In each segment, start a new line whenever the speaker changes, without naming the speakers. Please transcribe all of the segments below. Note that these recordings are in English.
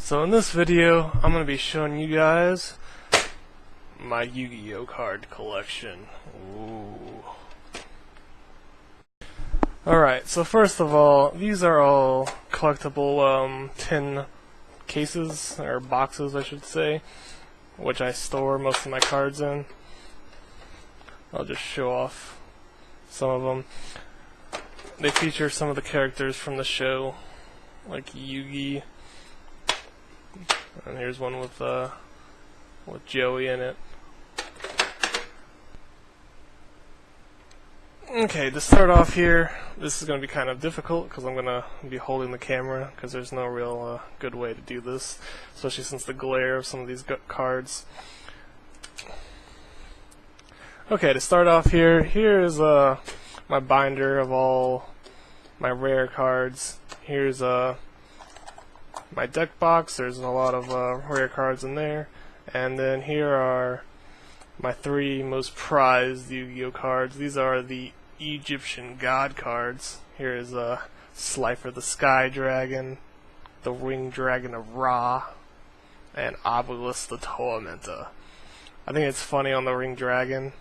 So in this video, I'm going to be showing you guys my YuGiOh card collection. Ooh. Alright, so first of all, these are all collectible tin cases, or boxes I should say, which I store most of my cards in. I'll just show off some of them. They feature some of the characters from the show, like YuGi. And here's one with Joey in it. Okay, to start off here, this is going to be kind of difficult because I'm going to be holding the camera because there's no real good way to do this, especially since the glare of some of these cards. Okay, to start off here, here's my binder of all my rare cards. Here's my deck box. There's a lot of rare cards in there. And then here are my three most prized YuGiOh cards. These are the Egyptian God cards. Here is Slifer the Sky Dragon, the Ring Dragon of Ra, and Obelisk the Tormentor. I think it's funny on the Ring Dragon,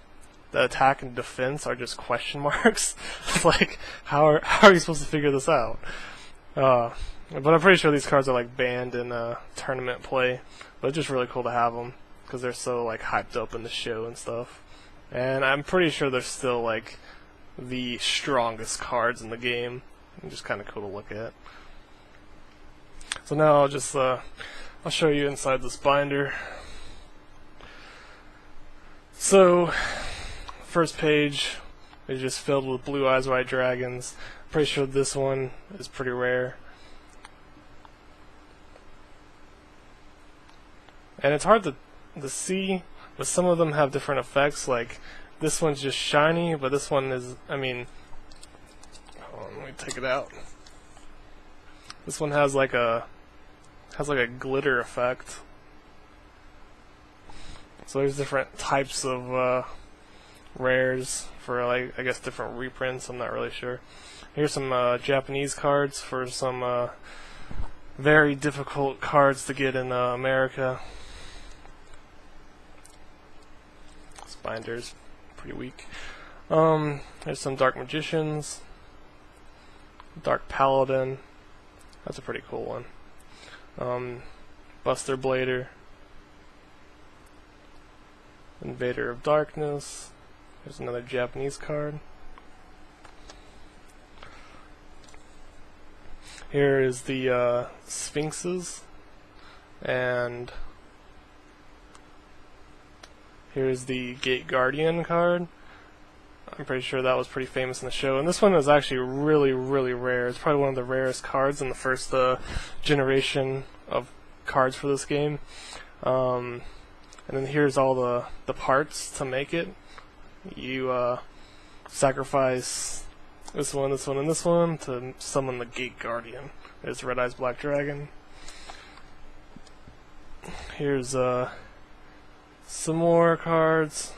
the attack and defense are just question marks. It's like, how are you supposed to figure this out? But I'm pretty sure these cards are like banned in tournament play. But it's just really cool to have them because they're so like hyped up in the show and stuff. And I'm pretty sure they're still like the strongest cards in the game. And just kind of cool to look at. So now I'll just I'll show you inside this binder. So first page is just filled with Blue Eyes White Dragons. Pretty sure this one is pretty rare. And it's hard to see, but some of them have different effects. Like this one's just shiny, but this one is, I mean, hold on, let me take it out. This one has like a glitter effect. So there's different types of rares for like I guess different reprints. I'm not really sure. Here's some Japanese cards for some very difficult cards to get in America. This binder's pretty weak. There's some Dark Magicians, Dark Paladin. That's a pretty cool one. Buster Blader, Invader of Darkness. There's another Japanese card. Here is the Sphinxes, and here's the Gate Guardian card. I'm pretty sure that was pretty famous in the show, and this one is actually really, really rare. It's probably one of the rarest cards in the first generation of cards for this game. And then here's all the parts to make it. You sacrifice this one, this one, and this one to summon the Gate Guardian. There's Red Eyes Black Dragon. Here's some more cards.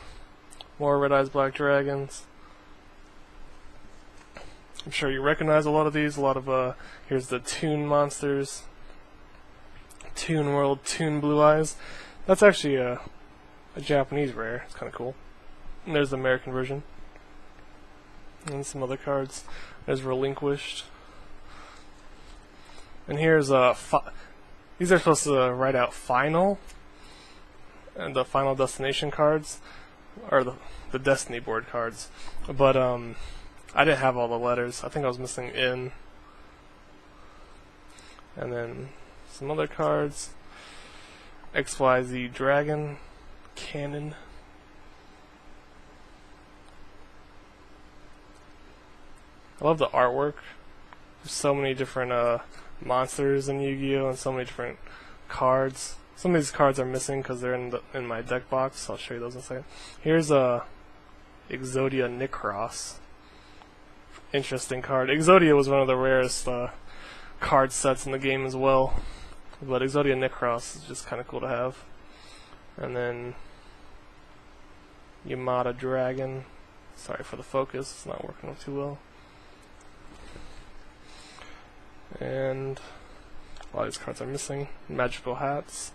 More Red Eyes Black Dragons. I'm sure you recognize a lot of these. A lot of here's the Toon Monsters. Toon World, Toon Blue Eyes. That's actually a Japanese rare. It's kind of cool. And there's the American version. And some other cards. There's Relinquished. And here's these are supposed to write out Final. And the Final Destination cards. Or the Destiny board cards. But I didn't have all the letters. I think I was missing N. And then some other cards. XYZ Dragon. Cannon. I love the artwork. There's so many different monsters in Yu-Gi-Oh! And so many different cards. Some of these cards are missing because they're in my deck box. I'll show you those in a second. Here's Exodia Necros. Interesting card. Exodia was one of the rarest card sets in the game as well. But Exodia Necros is just kind of cool to have. And then Yamada Dragon. Sorry for the focus, it's not working too well. And A lot of these cards are missing. Magical hats.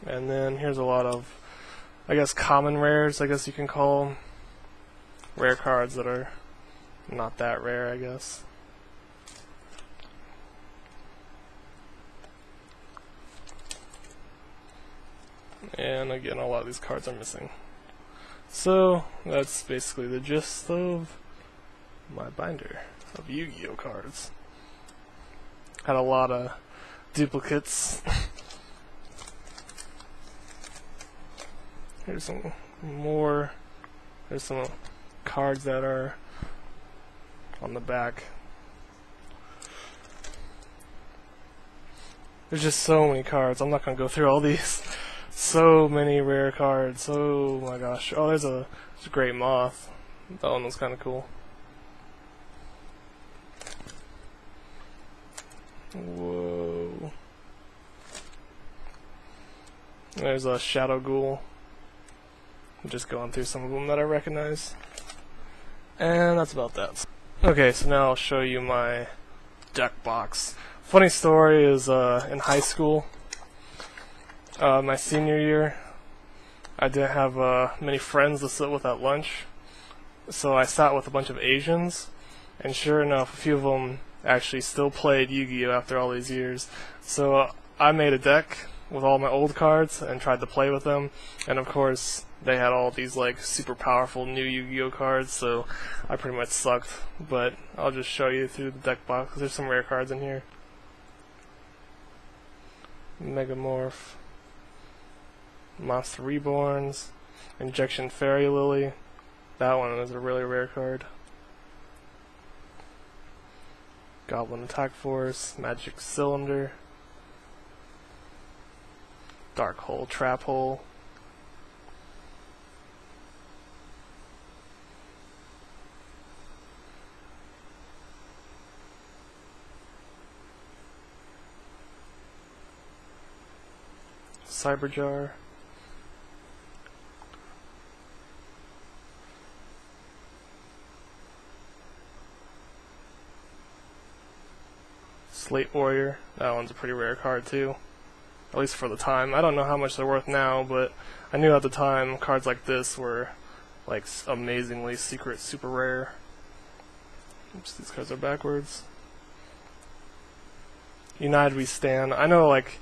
And then here's a lot of, I guess, common rares, I guess you can call them. Rare cards that are not that rare, I guess. And again, a lot of these cards are missing. So that's basically the gist of my binder of Yu-Gi-Oh cards. Had a lot of duplicates. Here's some more. There's some cards that are on the back. There's just so many cards. I'm not gonna go through all these. So many rare cards. Oh my gosh. Oh, there's a great moth. That one was kind of cool. Whoa. There's a shadow ghoul. I'm just going through some of them that I recognize. And that's about that. Okay, so now I'll show you my deck box. Funny story is in high school, my senior year, I didn't have many friends to sit with at lunch. So I sat with a bunch of Asians, and sure enough, a few of them actually still played Yu-Gi-Oh after all these years. So I made a deck with all my old cards and tried to play with them, and of course they had all these like super powerful new Yu-Gi-Oh cards, so I pretty much sucked. But I'll just show you through the deck box, 'cause there's some rare cards in here. Megamorph, Monster Reborns, Injection Fairy Lily. That one is a really rare card. Goblin Attack Force, Magic Cylinder, Dark Hole Trap Hole, Cyberjar, Slate Warrior. That one's a pretty rare card too, at least for the time. I don't know how much they're worth now, but I knew at the time cards like this were like amazingly secret, super rare. Oops, these cards are backwards. United We Stand. I know, like,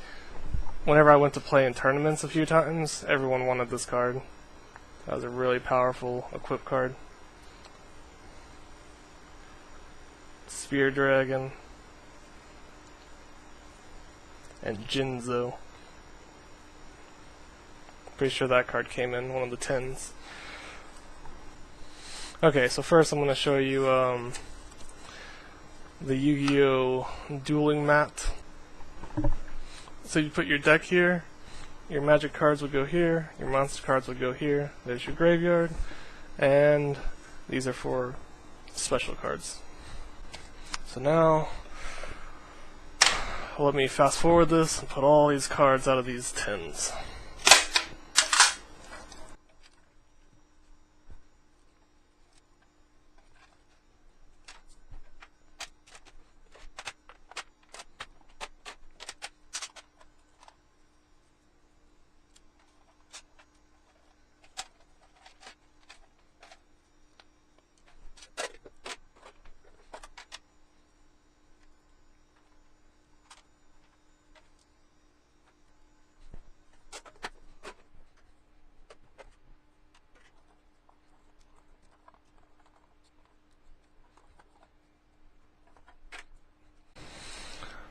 whenever I went to play in tournaments a few times, everyone wanted this card. That was a really powerful equip card. Spear Dragon. And Jinzo. Pretty sure that card came in one of the 10s. Okay, so first I'm going to show you the Yu-Gi-Oh dueling mat. So you put your deck here, your magic cards would go here, your monster cards would go here, there's your graveyard, and these are for special cards. So now, let me fast forward this and put all these cards out of these tins.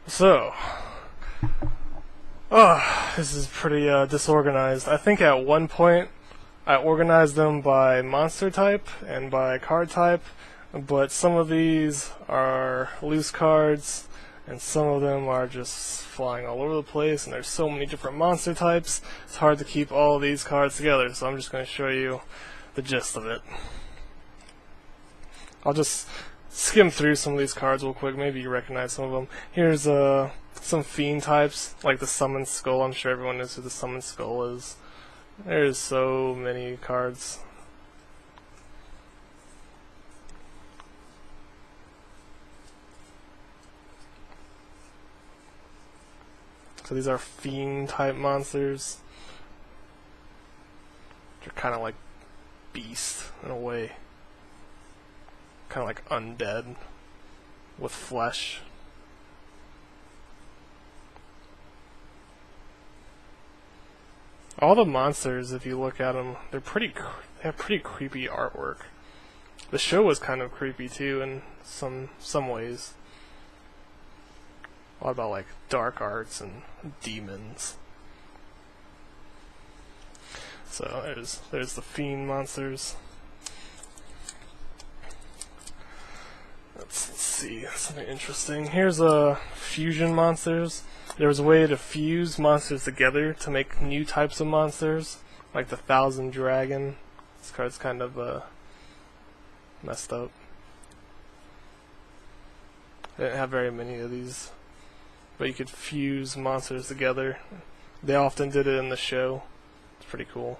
So, this is pretty disorganized. I think at one point I organized them by monster type and by card type, but some of these are loose cards and some of them are just flying all over the place, and there's so many different monster types, it's hard to keep all of these cards together, so I'm just going to show you the gist of it. I'll just skim through some of these cards real quick, maybe you recognize some of them. Here's some fiend types, like the Summon Skull. I'm sure everyone knows who the Summon Skull is. There's so many cards. So these are fiend type monsters. They're kind of like beasts in a way. Kind of like undead with flesh. All the monsters, if you look at them, they have pretty creepy artwork. The show was kind of creepy too in some ways. A lot about like dark arts and demons. So there's the fiend monsters. Let's see, something interesting. Here's fusion monsters. There was a way to fuse monsters together to make new types of monsters, like the Thousand Dragon. This card's kind of messed up. I didn't have very many of these, but you could fuse monsters together. They often did it in the show. It's pretty cool.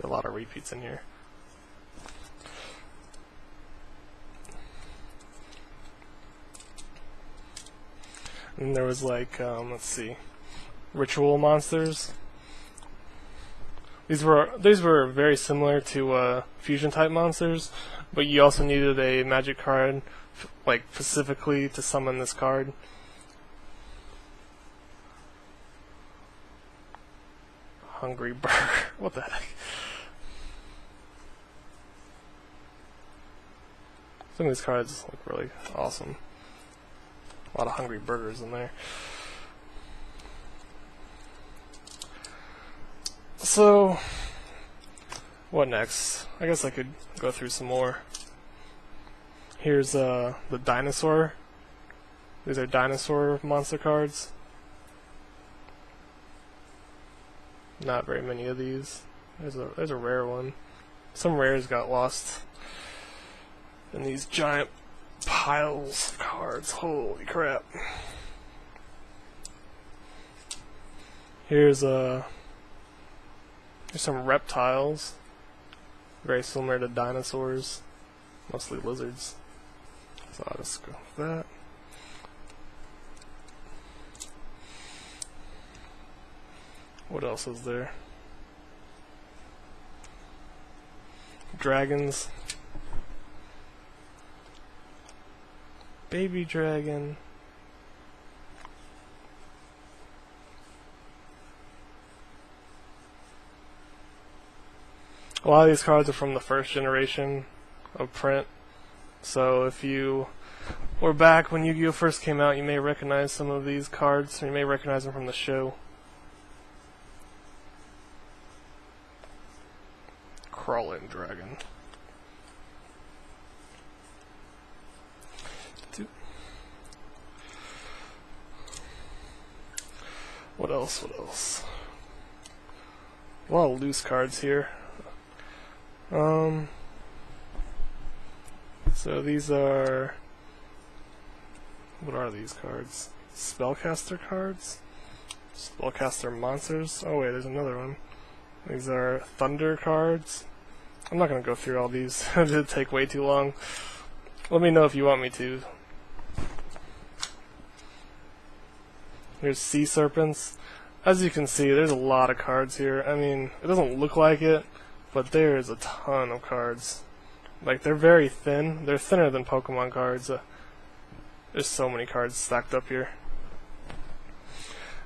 A lot of repeats in here. And there was like, let's see, ritual monsters. These were very similar to fusion type monsters, but you also needed a magic card, like specifically to summon this card. Hungry Burger. What the heck? Some of these cards look really awesome. A lot of hungry burgers in there. So, what next? I guess I could go through some more. Here's the dinosaur. These are dinosaur monster cards. Not very many of these. There's a rare one. Some rares got lost in these giant piles of cards. Holy crap. Here's some reptiles. Very similar to dinosaurs. Mostly lizards. So I'll just go with that. What else is there? Dragons. Baby dragon. A lot of these cards are from the first generation of print. So if you were back when Yu-Gi-Oh first came out, you may recognize some of these cards, or you may recognize them from the show. Crawling dragon. What else? What else? A lot of loose cards here. So these are... What are these cards? Spellcaster cards? Spellcaster monsters? Oh wait, there's another one. These are Thunder cards. I'm not going to go through all these. It'd take way too long. Let me know if you want me to. Here's Sea Serpents. As you can see, there's a lot of cards here. I mean, it doesn't look like it, but there is a ton of cards. Like, they're very thin. They're thinner than Pokemon cards. There's so many cards stacked up here.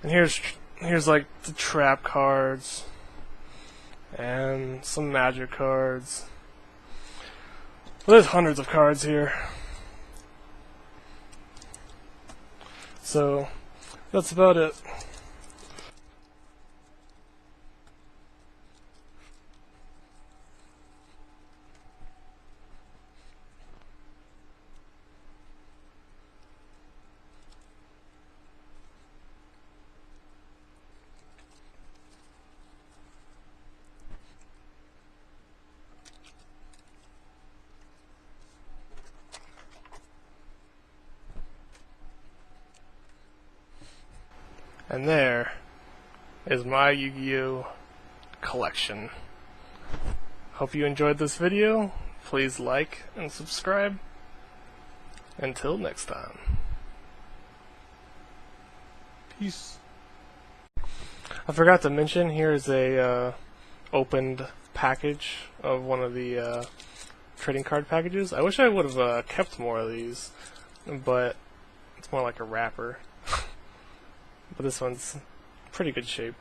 And here's like the trap cards and some magic cards. There's hundreds of cards here. So that's about it. And there is my Yu-Gi-Oh collection. Hope you enjoyed this video. Please like and subscribe. Until next time. Peace. I forgot to mention, here is a opened package of one of the trading card packages. I wish I would have kept more of these, but it's more like a wrapper. But this one's pretty good shape.